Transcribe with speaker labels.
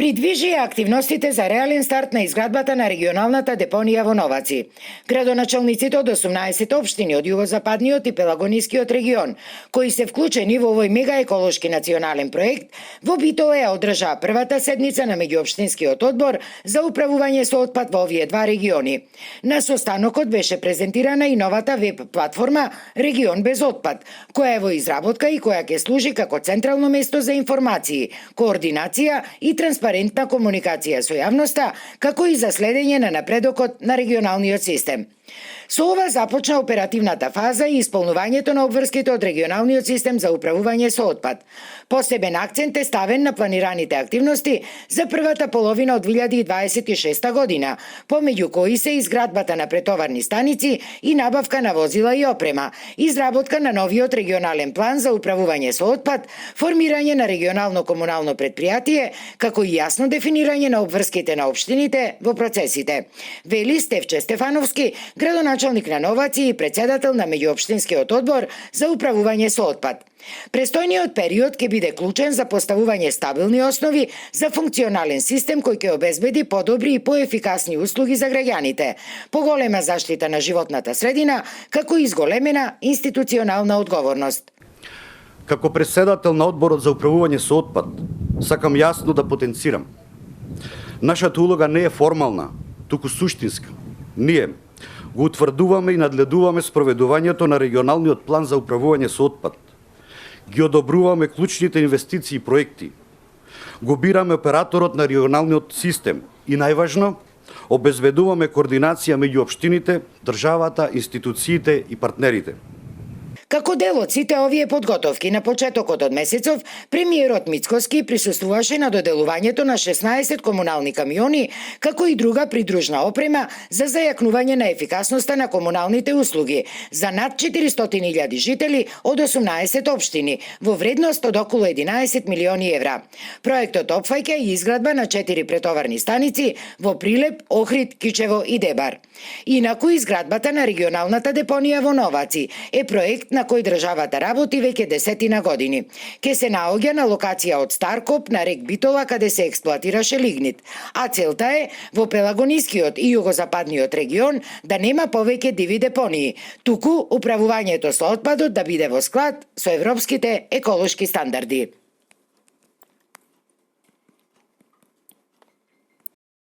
Speaker 1: Придвижи активностите за реален старт на изградбата на регионалната депонија во Новаци. Градоначалниците од 18 општини од југозападниот и пелагонискиот регион, кои се вклучени во овој мега еколошки национален проект, во Битола ја одржаа првата седница на меѓуопштинскиот одбор за управување со отпад во овие два региони. На состанокот беше презентирана и новата веб платформа Регион без отпад, која е во изработка и која ќе служи како централно место за информации, координација и транспарентна комуникација со јавноста, како и за следење на напредокот на регионалниот систем. Со ова започна оперативната фаза и исполнувањето на обврските од регионалниот систем за управување со отпад. Посебен акцент е ставен на планираните активности за првата половина од 2026 година, помеѓу кои се изградбата на претоварни станици и набавка на возила и опрема, изработка на новиот регионален план за управување со отпад, формирање на регионално комунално предпријатие, како и јасно дефинирање на обврските на општините во процесите. Вели Стефче Стефановски, градоначалник на Новаци и председател на меѓуопштинскиот одбор за управување со отпад. Престојниот период ќе биде клучен за поставување стабилни основи за функционален систем кој ќе обезбеди подобри и поефикасни услуги за граѓаните, поголема заштита на животната средина, како и изголемена институционална одговорност.
Speaker 2: Како председател на одборот за управување со отпад, сакам јасно да потенцирам. Нашата улога не е формална, туку суштинска. Ние го утврдуваме и надледуваме спроведувањето на регионалниот план за управување со отпад. Ги одобруваме клучните инвестиции и проекти. Го бираме операторот на регионалниот систем и најважно, обезбедуваме координација меѓу општините, државата, институциите и партнерите.
Speaker 1: Како дел од сите овие подготовки на почетокот од месецов, премиерот Мицкоски присуствуваше на доделувањето на 16 комунални камиони, како и друга придружна опрема за зајакнување на ефикасноста на комуналните услуги за над 400.000 жители од 18 општини во вредност од околу 11 милиони евра. Проектот опфаќа и изградба на 4 претоварни станици во Прилеп, Охрид, Кичево и Дебар. Инаку изградбата на регионалната депонија во Новаци е проект на кој државата работи веќе 10 години. Ке се наоѓа на локација од Старкоп на рек Битола каде се експлоатираше лигнит, а целта е во пелагонискиот и југозападниот регион да нема повеќе диви депонии, туку управувањето со отпадот да биде во склад со европските еколошки стандарди.